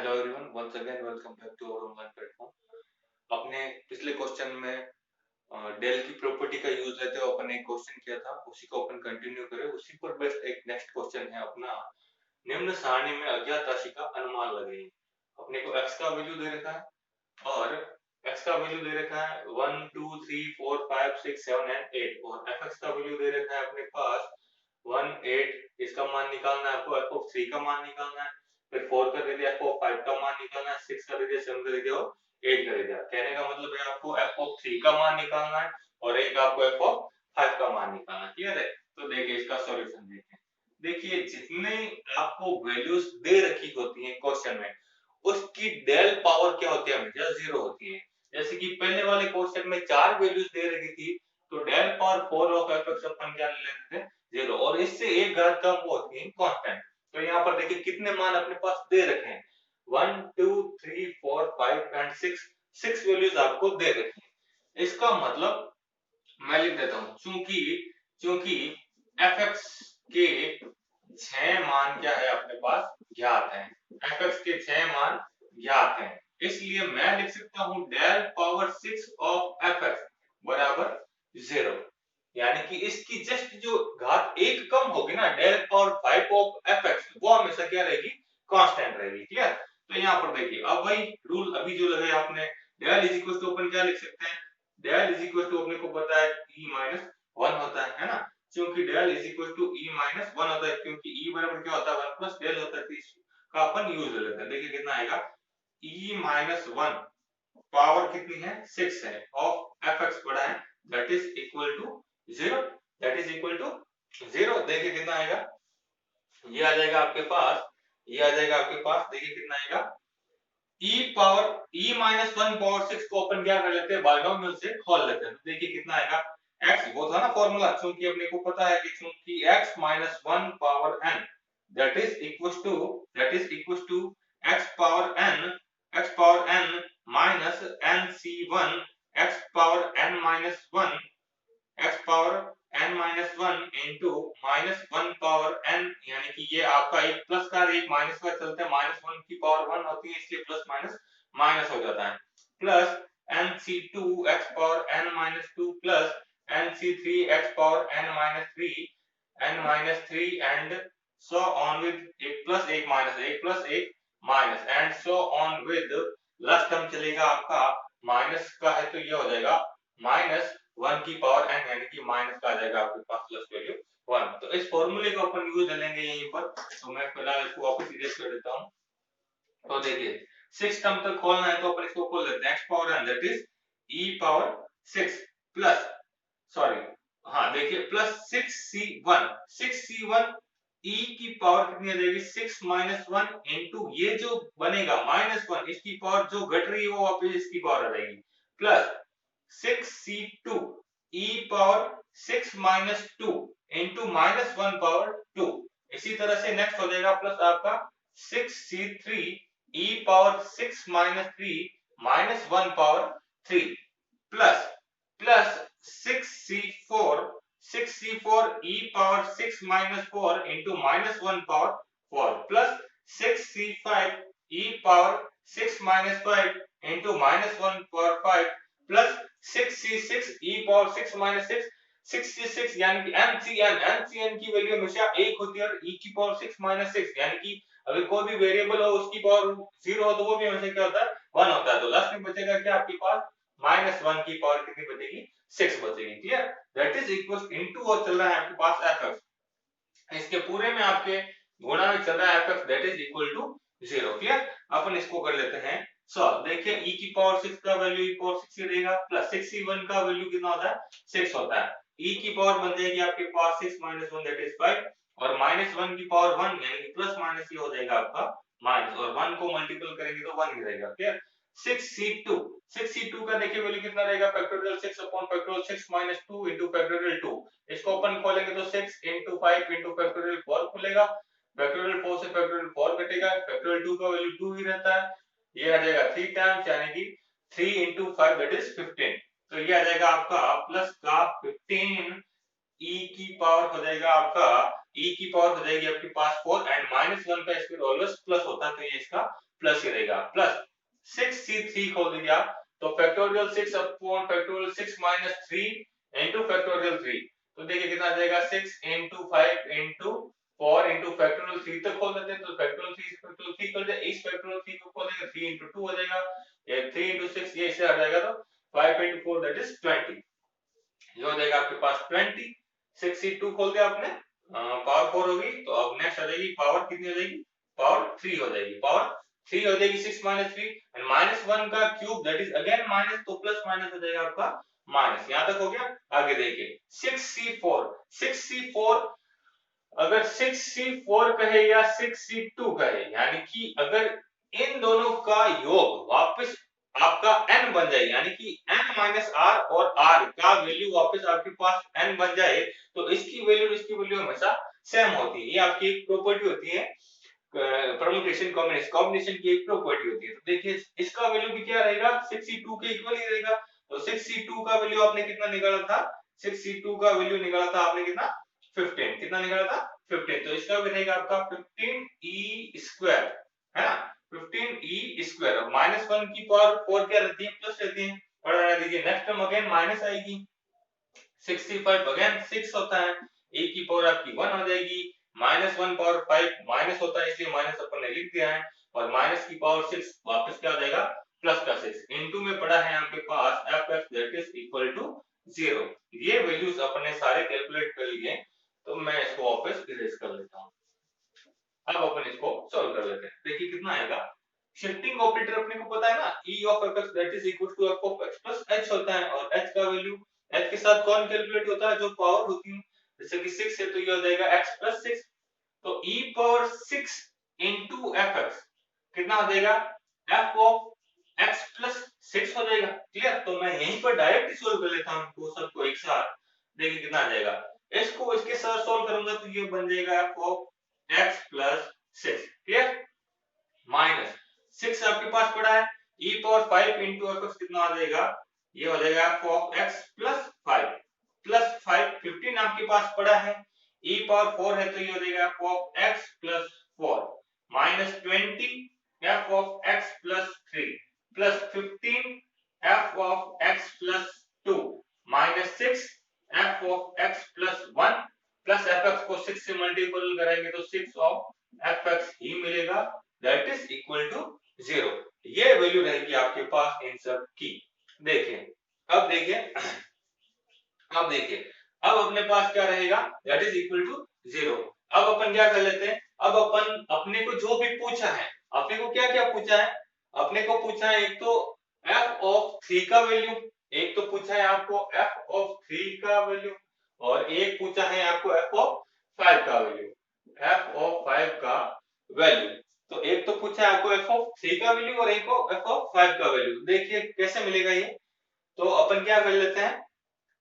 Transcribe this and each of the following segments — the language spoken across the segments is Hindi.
Hello everyone, once again welcome back to our online platform. अपने पिछले क्वेश्चन में डेल की प्रॉपर्टी का यूज लेते हुए अपन एक क्वेश्चन किया था, उसी को अपन कंटिन्यू करें। उसी पर बेस्ड एक नेक्स्ट क्वेश्चन है अपना, निम्न सारणी में अज्ञात राशि का अनुमान लगाइए। अपने को x का वैल्यू दे रखा है और x का वैल्यू दे रखा है 1 2 3 4 5 6 7 एंड 8 और fx का वैल्यू दे रखा है अपने पास 1 8। इसका मान निकालना है आपको, f ऑफ 3 का मान निकालना है, फिर 4 का दे दिया, f ऑफ 5 का मान निकालना है, 6 का दे दिया, 7 का दे दिया और 8 का दे दिया। कहने का मतलब है आपको f ऑफ 3 का मान निकालना है और एक आपको f ऑफ 5 का मान निकालना है। क्लियर है? तो देखिए इसका सॉल्यूशन देखिए। देखिए जितने आपको वैल्यूज दे रखी होती हैं क्वेश्चन में, उसकी डेल पावर क्या होती है? हमेशा 0 होती है। जैसे कि पहले वाले क्वेश्चन में 4 वैल्यूज दे रखी थी, तो डेल पावर 4 ऑफ f अपन क्या ले लेते थे? 0। और इससे एक घात कम होती है कांस्टेंट। तो यहाँ पर देखिए कितने मान अपने पास दे रखे हैं, 1 2 3 4 5 एंड 6 वैल्यूज आपको दे रखी है। इसका मतलब मैं लिख देता हूं, चूंकि चूंकि fx के 6 मान क्या है अपने पास ज्ञात है, fx के 6 मान ज्ञात है, इसलिए मैं लिख सकता हूं डेल पावर 6 ऑफ fx बराबर 0। यानी कि इसकी जस्ट जो घात एक कम होगी ना, डेल पावर 5 ऑफ fx, वो हमेशा क्या रहेगी? कांस्टेंट रहेगी। क्लियर? तो यहाँ पर देखिए, अब वही रूल अभी जो लगे आपने, डेल इज इक्वल टू अपन क्या लिख सकते हैं? डेल इज इक्वल टू अपने को पता है e माइनस 1 होता है ना? क्योंकि del is equal to e माइनस 1 होता है, क्योंकि e बराबर क्या होता है? 1 प्लस डेल होता है, तो इसका अपन यूज ले लेते हैं। देखिए कितना आएगा, e माइनस 1 पावर कितनी है? 6 है, ऑफ fx बड़ा है, that is equal to 0। That is equal to 0। देखिए कितना आएगा, ये आ जाएगा आपके पास, ये आ जाएगा आपके पास, देखिए कितना आएगा, e पावर e माइनस 1 पावर 6 को अपन क्या कर लेते हैं? बाइनोमियल से खोल लेते हैं। तो देखिए कितना आएगा, x वो था ना फॉर्मूला, क्योंकि अपने को पता है कि क्योंकि x minus 1 power n that is equal to x power n minus nc1 x power n minus 1 x power n minus 1 into minus 1 power n, यानी कि ये आपका एक प्लस का एक माइनस का चलता है, माइनस 1 की पावर 1 होती है, इसलिए प्लस माइनस माइनस हो जाता है, plus nc2 x power n minus 2 plus nc3 x power n minus 3 and so on with एक प्लस एक माइनस एक प्लस एक minus and so on with last term चलेगा आपका माइनस का है, तो ये हो जाएगा माइनस 1 की पावर n, यानी कि माइनस का आ जाएगा आपके पास प्लस वैल्यू 1। तो इस फॉर्मूले को अपन यूज लेंगे यहीं पर, तो मैं फिलहाल इसको वापस इरेज कर देता हूं। तो देखिए 6 टर्म तक खोलना है, तो अपन इसको खोल लेते हैं, x power n that is e power 6 plus sorry हाँ देखिए प्लस 6c1 e की पावर कितनी आ जाएगी? 6 माइनस 1 इंटू ये जो बनेगा माइनस 1, इसकी पावर जो घट रही है वो वापस इसकी पावर आ जाएगी, plus 6c2 e power 6 minus 2 into minus 1 power 2। इसी तरह से नेक्स्ट हो जाएगा प्लस आपका 6c3 e power 6 minus 3 minus 1 power 3 plus plus 6c4 e power 6 minus 4 into minus 1 power 4 plus 6c5 e power 6 minus 5 into minus 1 power 5 plus 6c6 e power 6 minus 6 66, यानी कि NCN की वैल्यू हमेशा 1 होती है और e की पावर 6 माइनस 6, यानी कि अगर कोई भी वेरिएबल हो उसकी पावर 0 हो तो वो भी हमेशा क्या होता है? 1 होता है। तो लास्ट में बचेगा क्या आपके पास? माइनस 1 की पावर कितनी बचेगी? 6 बचेगी। Clear? That is equal into और चल रहा है आपके पास fx, इसके पूरे में आपके गुणा में चल रहा है fx that is equal to 0। Clear? अपन इसको कर लेते हैं सॉल्व। देखिए e की पावर 6 का वैल्यू e पावर 6 ही रहेगा, प्लस 6c1 का वैल्यू कितना होता है? 6 होता है, e की पावर बन जाएगी आपके पास 6 माइनस 1 दैट इज 5 और माइनस 1 की पावर 1, यानी कि प्लस माइनस ये हो जाएगा आपका माइनस, और 1 को मल्टीपल करेंगे तो 1 ही रहेगा। क्लियर? 6c2 का देखिए वैल्यू कितना रहेगा? Factorial 6 upon factorial 6 minus 2 into factorial 2। इसको अपन खोलेंगे तो 6 इनटू 5 इनटू फैक्टोरियल 4 खुलेगा, फैक्टोरियल 4 से फैक्टोरियल 4 कटेगा, फैक्टोरियल 2 का वैल्यू 2 ही रहता है, ये आ जाएगा 3 टाइम्स, यानी कि 3 इनटू 5 दैट इज 15। तो ये आ जाएगा आपका प्लस का 15 e की पावर हो जाएगा आपका, e की पावर हो जाएगी आपके पास 4 एंड माइनस 1 का स्क्वायर ऑलवेज प्लस होता है, तो ये इसका प्लस ही रहेगा, प्लस 6c3 खोल दीजिए आप, तो factorial 6 upon factorial 6 minus 3 into factorial 3, तो देखिए कितना आ जाएगा 6 इंटू 5 इंटू 4 इंटू फैक्टोरियल 3 तक खोल देते हैं, तो फैक्टोरियल 3 फैक्टोरियल 3 कर दे, इस फैक्टोरियल 3 को खोलेंगे 3 इंटू 2 हो जाएगा, ये 3 इंटू 6 ये इससे हट जाएगा, तो 5 इंटू 4 दैट इज 20, ये हो जाएगा आपके पास 20। 6c2 खोल दिया आपने, पावर 4 होगी, तो अब नेक्स्ट आ जाएगी पावर कितनी हो जाएगी, पावर 3 हो जाएगी, पावर 3 हो जाएगी 6 माइनस 3 एंड माइनस 1 का cube that is again minus, तो प्लस माइनस हो जाएगा आपका माइनस, यहां तक हो गया। आगे देखिए 6c4, 6c4 अगर 6c4 कहे या 6c2 कहे, यानी कि अगर इन दोनों का योग वापस आपका n बन जाए, यानी कि n माइनस r और r का वैल्यू वापस आपके पास n बन जाए, तो इसकी वैल्यू हमेशा सेम होती है, ये आपकी एक प्रॉपर्टी होती है, परम्यूटेशन कॉम्बिनेशन की एक प्रॉपर्टी होती है। तो देखिए इसका वैल्यू भी क्या रहेगा, 6c2 के इक्वल ही रहेगा, तो 6c2 का वैल्यू आपने कितना निकाला था, 6c2 का वैल्यू निकाला था आपने कितना, 15, कितना निकाला था 15, तो इसका भी रहेगा आपका 15e स्क्वायर, है ना, 15e स्क्वायर। अब -1 की पावर 4 क्या रहती है, प्लस रहती है, और रहने दीजिए, नेक्स्ट टर्म अगेन माइनस आएगी, 65 अगेन 6 होता है, a की पावर आपकी 1 हो जाएगी, -1 पावर 5 माइनस होता है, इसलिए माइनस अपन ने लिख दिया है, और माइनस की पावर 6 वापस क्या हो जाएगा, प्लस का 6 इनटू में पड़ा है आपके पास fx that is equal to 0। ये वैल्यूज अपने सारे कैलकुलेट कर लिए, तो मैं इसको वापस इरेज कर लेता हूं। अब अपन इसको सॉल्व कर लेते हैं, देखिए कितना आएगा, शिफ्टिंग ऑपरेटर अपने को पता है ना, e of fx that is equal to f of x plus h होता है, और h का वैल्यू h के साथ कौन कैलकुलेट होता है, जो पावर होती है, जैसे कि 6 है तो ये हो जाएगा x प्लस 6, तो e पावर 6 इनटू fx कितना हो जाएगा, f of x प्लस 6 हो जाएगा, क्लियर। तो मैं यहीं पर डायरेक्ट सॉल्व कर लेता हूं इनको सबको एक साथ, देखिए कितना आ जाएगा, इसको इसके साथ सॉल्व करूंगा तो ये बन जाएगा f of x plus 6, clear, minus 6 आपके पास पड़ा है, e पावर 5 इंटू एफ कितना आ जाएगा, ये हो जाएगा f of x plus 5 plus 5, 15 आपके पास पड़ा है, e पावर 4 है तो ये हो जाएगा f of x plus 4 minus 20 f of x plus 3 plus 15 f of x plus 2 minus 6 f of x plus 1 plus fx को 6 से मल्टीपल करेंगे तो 6 ऑफ fx ही मिलेगा, दैट इज इक्वल टू 0। ये वैल्यू रहेगी आपके पास इन सब की। देखिए अब देखिए अब देखिए अब अपने पास क्या रहेगा, दैट इज इक्वल टू 0। अब अपन क्या कर लेते हैं, अब अपन अपने को जो भी पूछा है, अपने को क्या क्या पूछा है, अपने को पूछा है एक तो f ऑफ 3 का वैल्यू, एक तो पूछा है आपको f ऑफ 3 का वैल्यू, और एक पूछा है आपको f ऑफ 5 का वैल्यू, f ऑफ 5 का वैल्यू। तो एक तो पूछा है आपको f ऑफ 3 का वैल्यू और एक को f ऑफ 5 का वैल्यू, देखिए कैसे मिलेगा ये। तो अपन क्या कर लेते हैं,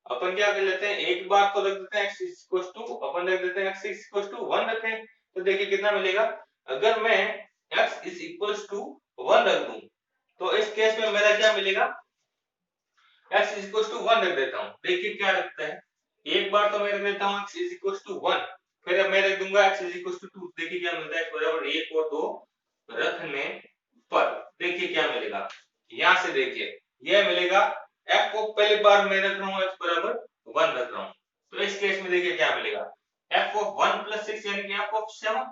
अपन क्या कर लेते हैं, एक बार तो रख देते हैं x इक्वल्स टू, अपन रख देते हैं x इक्वल्स टू 1 रखें, तो देखिए कितना मिलेगा, अगर मैं x इज इक्वल्स टू 1 रख दूं, तो इस केस में मेरा क्या मिलेगा, x इज इक्वल्स टू 1 रख देता हूं, देखिए क्या रखता है, एक बार तो मैं रख देता हूं x इज इक्वल्स टू 1, फिर अब मैं रख दूंगा x इज इक्वल्स टू 2, देखिए क्या मिलता है, x बराबर 1 और 2 रखने पर देखिए क्या मिलेगा, यहां से देखिए यह मिलेगा, f को पहली बार मैं रख रहा हूं x बराबर 1 रख रहा हूं, तो इस केस में देखिए क्या मिलेगा, f ऑफ 1 प्लस 6 यानी कि f of 7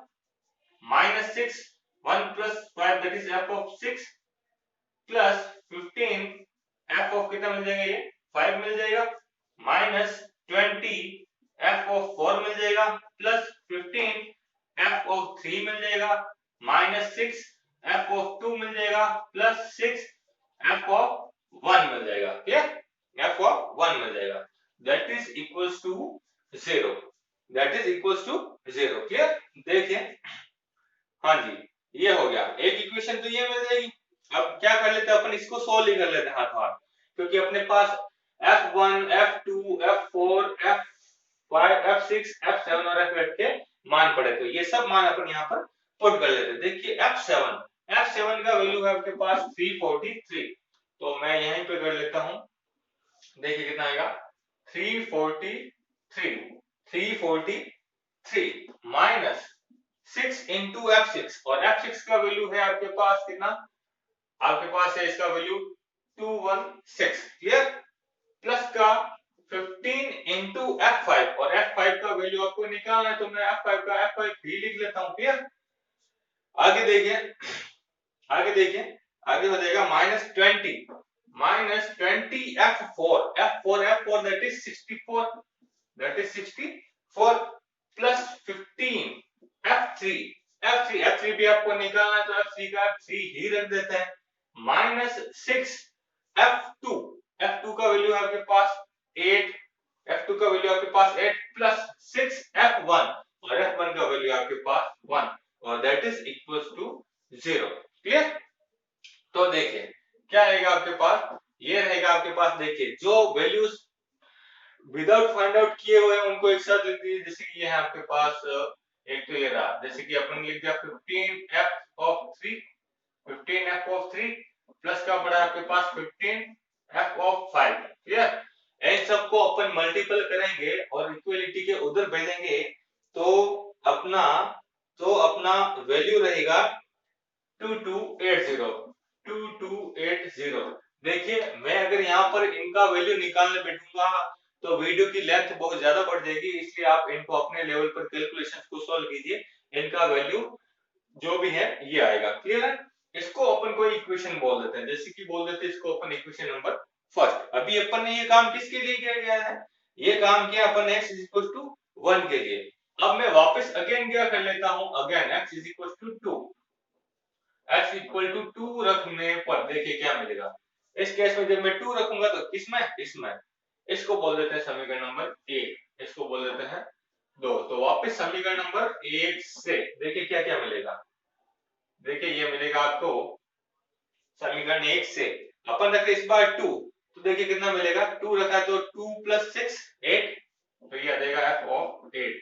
minus 6 1 plus 5 that is f of 6 plus 15 f of कितना मिल जाएगा, ये 5 मिल जाएगा, माइनस 20 f ऑफ 4 मिल जाएगा, प्लस 15 f ऑफ 3 मिल जाएगा, माइनस 6 f ऑफ 2 मिल जाएगा, प्लस 6 f ऑफ 1 मिल जाएगा, क्लियर, f ऑफ 1 मिल जाएगा, that is equals to 0, that is equals to 0, clear. देखिए हाँ जी, ये हो गया एक इक्वेशन, तो ये मिल जाएगी। अब क्या कर लेते हैं अपन, इसको सोल्व ही कर लेते हैं हाथ हाथ, क्योंकि अपने पास f1 f2 f4 f5 f6 f7 और f8 के मान पड़े, तो ये सब मान अपन यहाँ पर पुट कर लेते हैं। देखिए f7 का वैल्यू है आपके पास 343, तो मैं यहीं पे कर लेता हूं, देखिए कितना आएगा 343 माइनस 6 इंटू F6 और F6 का वैल्यू है आपके पास कितना, आपके पास है इसका वैल्यू 216, क्लियर, प्लस का 15 इंटू F5 और F5 का वैल्यू आपको निकालना है तो मैं F5 का F5 भी लिख लेता हूं, क्लियर। आगे देखिए, आगे देखिए, आगे हो जाएगा -20 F4 that is 64, that is 64 plus 15 F3 भी आपको निकालना है तो F3 का F3 ही रख देते हैं, -6 F2 का वैल्यू है आपके पास 8, F2 का वैल्यू आपके पास 8 प्लस 6 F1 और F1 का वैल्यू आपके पास 1 और that is equals to 0, clear. तो देखिए क्या रहेगा आपके पास, ये रहेगा आपके पास, देखिए जो वैल्यूज विदाउट फाइंड आउट किए हुए हैं उनको एक साथ लिख दीजिए, जैसे कि ये है आपके पास एक तो ये रहा, जैसे कि अपन लिख दिया 15f3 प्लस का पड़ा आपके पास 15f5, क्लियर। इन सबको अपन मल्टीपल करेंगे और इक्वलिटी के उधर भेजेंगे तो अपना वैल्यू रहेगा 2280। देखिए मैं अगर यहाँ पर इनका वैल्यू निकालने बैठूंगा तो वीडियो की लेंथ बहुत ज्यादा बढ़ जाएगी, इसलिए आप इनको अपने लेवल पर कैलकुलेशंस को सॉल्व कीजिए, इनका वैल्यू जो भी है ये आएगा, क्लियर है। इसको अपन कोई इक्वेशन बोल देते हैं, जैसे कि बोल देते हैं इसको अपन इक्वेशन नंबर फर्स्ट। अभी अपन ने ये काम किसके लिए किया गया है, ये काम किया अपन x इज इक्वल टू 1 के लिए। अब मैं वापस अगेन क्या कर लेता हूं, again x is equal to 2, x equal to 2 रखने पर देखिए क्या मिलेगा। इस केस में जब मैं 2 रखूंगा तो किसमें, इसमें, इसको बोल देते हैं समीकरण नंबर 1, इसको बोल देते हैं 2। तो वापस समीकरण नंबर 1 से देखिए क्या क्या मिलेगा, देखिए ये मिलेगा आपको समीकरण 1 से अपन रखे इस बार 2 तो देखिए कितना मिलेगा, 2 रखा तो 2 प्लस 6 8, तो ये आ जाएगा f ऑफ 8।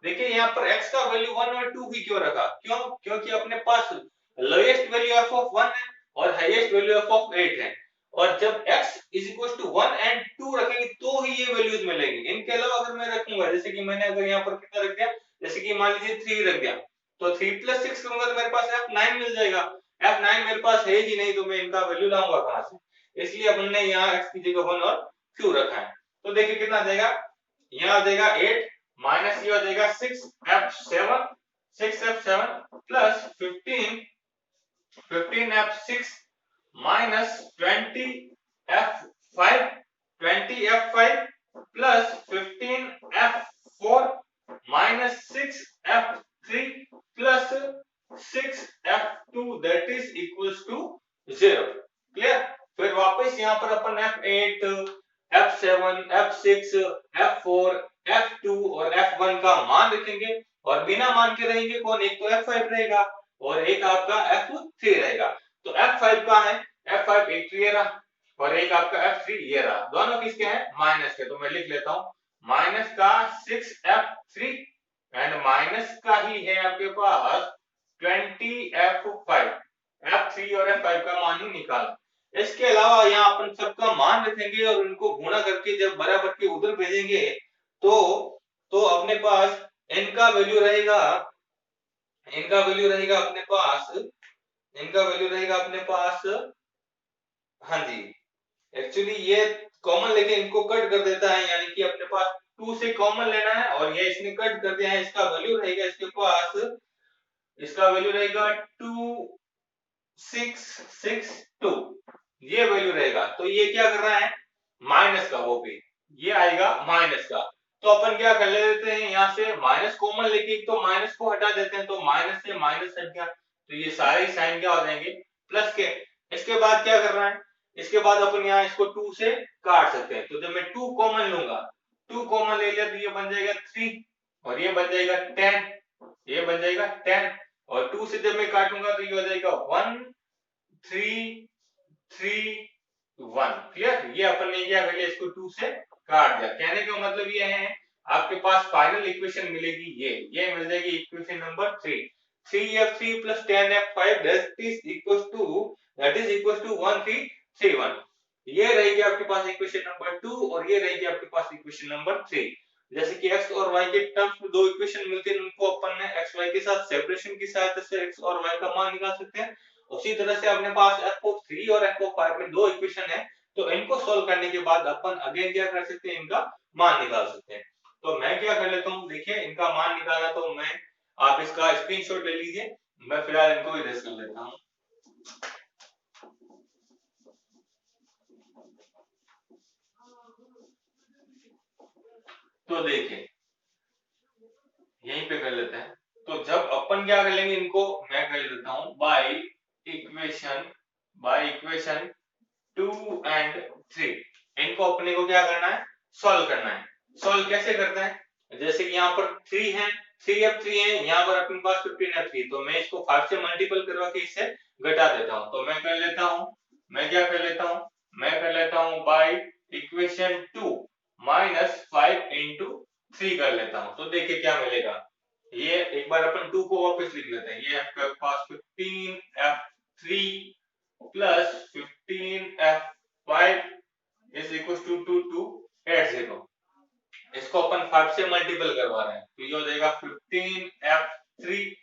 देखिए यहाँ पर x का वैल्यू 1 और 2 ही क्यों रखा, क्यों, क्योंकि अपने पास लोएस्ट वैल्यू f ऑफ 1 है और हाईएस्ट वैल्यू f ऑफ 8 है, और जब x is equal to 1 and 2 रखेंगे तो ही ये वैल्यूज मिलेंगी। इनके अलावा अगर मैं रखूंगा, जैसे कि मैंने अगर यहाँ पर कितना रख दिया, जैसे कि मान लीजिए 3 रख दिया तो 3 प्लस 6 करूंगा तो मेरे पास f9 मिल जाएगा, f9 मेरे पास है ही नहीं तो मैं इनका वैल्यू लाऊंगा कहां से, इसलिए अपन ने यहाँ x की जगह 1 और q रखा है। तो देखिए कितना आ जाएगा, यहाँ आ जाएगा 8 माइनस ये हो जाएगा 6f7 plus 15f6 minus 20f5 plus 15f4 minus 6f3 plus 6f2 that is equals to 0, clear. फिर वापस यहाँ पर अपन f8 f7 f6 f4 f2 और f1 का मान रखेंगे और बिना मान के रहेंगे कौन, एक तो f5 रहेगा और एक आपका f3 रहेगा। तो f5 का है, f5 एक तो ये रहा और एक आपका f3 ये रहा, दोनों किसके हैं, माइनस के, तो मैं लिख लेता हूं माइनस का 6f3 एंड माइनस का ही है आपके पास 20f5, f3 और f5 का मान ही निकाला। इसके अलावा यहाँ अपन सबका मान रखेंगे और उनको गुणा करके जब बराबर के उधर भेजेंगे तो अपने पास इनका वैल्यू रहेगा, इनका वैल्यू रहेगा अपने पास, इनका वैल्यू रहेगा अपने पास, हाँ जी, एक्चुअली ये कॉमन लेके इनको कट कर देता है, यानी कि अपने पास 2 से कॉमन लेना है और ये इसने कट कर दिया है, इसका वैल्यू रहेगा इसके पास, इसका वैल्यू रहेगा 2662, ये वैल्यू रहेगा। तो ये क्या कर रहा है, माइनस का, वो भी ये आएगा माइनस का, तो अपन क्या कर लेते हैं, यहाँ से माइनस कॉमन लेके तो माइनस को हटा देते हैं, तो माइनस से माइनस हट गया तो ये सारे साइन क्या हो जाएंगे, प्लस के। इसके बाद क्या कर रहा है, इसके बाद अपन यहाँ इसको 2 से काट सकते हैं, तो जब मैं 2 कॉमन लूंगा, 2 कॉमन ले लिया तो ये बन जाएगा 3 और ये बन जाएगा 10, ये बन जाएगा 10 और 2 से जब मैं काटूंगा तो ये हो जाएगा 1 3 3 1, क्लियर। ये अपन ने क्या कर लिया, इसको 2 से काट दिया, कहने का मतलब ये है आपके पास फाइनल इक्वेशन मिलेगी, ये मिल जाएगी equation number 3, 3f3 plus 10f5 that is equals to 1331। ये रहेगी आपके पास इक्वेशन नंबर 2 और ये रहेगी आपके पास इक्वेशन नंबर 3। जैसे कि x और y के टर्म्स में दो इक्वेशन मिलती है, उनको अपन ने x y के साथ सेपरेशन की सहायता से x और y का मान निकाल सकते हैं। उसी तरह से अपने पास f(3) और f(5) में दो इक्वेशन है, तो इनको सोल्व करने के बाद अपन अगेन क्या कर सकते हैं, इनका मान निकाल सकते हैं। तो मैं क्या कर लेता हूँ, देखिए इनका मान निकाला, तो मैं आप इसका स्क्रीनशॉट ले लीजिए, मैं फिलहाल इनको इरेज कर लेता हूँ। तो देखिए यहीं पे कर लेते हैं। तो जब अपन क्या कर लेंगे, इनको मैं कर लेता हूं बाय इक्वेशन 2 एंड 3। इनको अपने को क्या करना है, सॉल्व करना है। सॉल्व कैसे करते हैं, जैसे कि यहाँ पर 3 है, 3f3 है, यहाँ पर अपने पास 15f3, तो मैं इसको 5 से मल्टीपल करवा के इससे घटा देता हूँ। तो मैं कर लेता हूँ, मैं क्या कर लेता हूँ, मैं कर लेता हूँ बाय इक्वेशन 2 माइनस 5 इंटू 3 कर लेता हूँ। तो देखिए क्या मिलेगा, ये एक बार अपन 2 को वापस लिख लेते हैं। ये आपके पास 15f3 plus 15f5 is equal to 2280। इसको अपन 5 से मल्टीपल करवा रहे हैं, तो ये हो जाएगा 15f3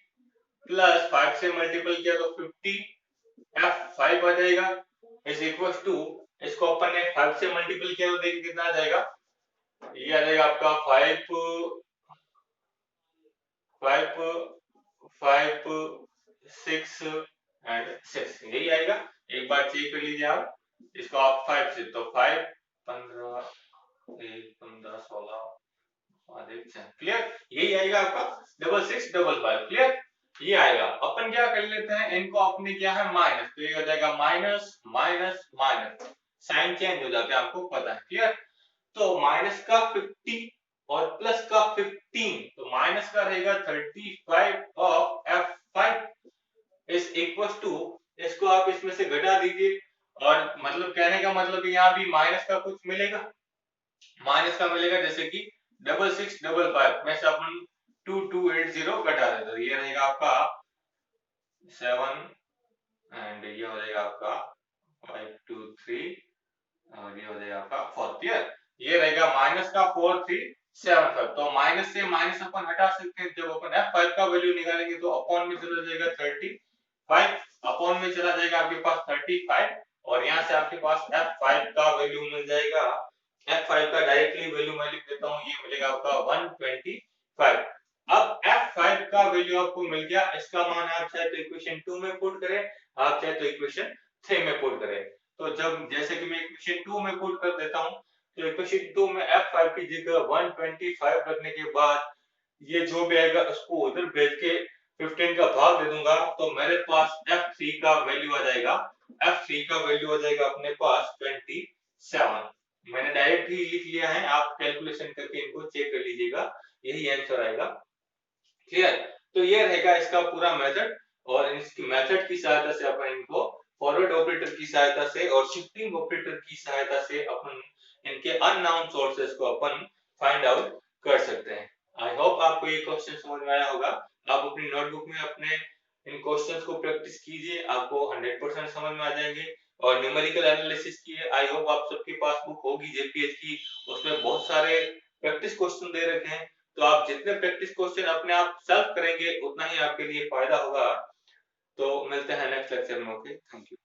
प्लस 5 से मल्टीपल किया तो 50f5 आ जाएगा इज इक्वल टू, इसको अपन ने 5 से मल्टीपल किया तो देखिए कितना आ जाएगा, ये आ जाएगा आपका 5 6 एंड 6, यही आएगा। एक बार चेक कर लीजिए आप इसको, आप 5 से, तो 5 15 1 15 16 क्लियर, यही आएगा आपका 6655, क्लियर, ये आएगा। अपन क्या कर लेते हैं, इनको अपने क्या है माइनस, तो ये हो जाएगा minus minus minus, sign change हो जाता है, आपको पता है, क्लियर। तो माइनस का 50 और प्लस का 15, तो माइनस का रहेगा 35 of f5 is equal to, इसको आप इसमें से घटा दीजिए, और मतलब कहने का मतलब यहाँ भी माइनस का कुछ मिलेगा, माइनस का मिलेगा, जैसे कि 6655 में से अपन 2280 घटा देते, तो ये रहेगा आपका 7 एंड ये हो जाएगा आपका 523 और ये हो जाएगा आपका 4, क्लियर, ये रहेगा माइनस का 4375। तो माइनस से माइनस अपन हटा सकते हैं, जब अपन f5 का वैल्यू निकालेंगे तो अपॉन में चला जाएगा 35, अपॉन में चला जाएगा आपके पास 35, और यहाँ से आपके पास f5 का वैल्यू मिल जाएगा, f5 का डायरेक्टली वैल्यू मैं लिख देता हूँ, ये मिलेगा आपका 125। अब f5 का वैल्यू आपको मिल गया, इसका मान आप चाहे तो इक्वेशन 2 में पुट करें, आप चाहे तो इक्वेशन 3 में पुट करें। तो जब जैसे कि मैं इक्वेशन 2 में पुट कर देता हूं, तो इक्वेशन 2 में f5 की जगह 125 रखने के बाद ये जो भी आएगा उसको उधर भेज के 15 का भाग दे दूंगा, तो मेरे पास f3 का वैल्यू आ जाएगा, f3 का वैल्यू आ जाएगा अपने पास 27। मैंने डायरेक्ट ही लिख लिया है, आप कैलकुलेशन करके इनको चेक कर लीजिएगा, यही आंसर आएगा, क्लियर। तो ये रहेगा इसका पूरा मेथड, और इसकी मेथड की सहायता से अपन इनको फॉरवर्ड ऑपरेटर की सहायता से और शिफ्टिंग ऑपरेटर की सहायता से अपन इनके अननोन सोर्सेस को अपन फाइंड आउट कर सकते हैं। आई होप आपको ये क्वेश्चन समझ में आया होगा। आप अपनी नोटबुक में अपने इन क्वेश्चंस को प्रैक्टिस कीजिए, आपको 100% समझ में आ जाएंगे। और न्यूमेरिकल एनालिसिस की आई होप आप सबके पास बुक होगी जेपीएच की, उसमें बहुत सारे प्रैक्टिस क्वेश्चन दे रखे हैं, तो आप जितने प्रैक्टिस क्वेश्चन अपने आप सॉल्व करेंगे उतना ही आपके लिए फायदा होगा। तो मिलते हैं नेक्स्ट लेक्चर में, ओके, थैंक यू।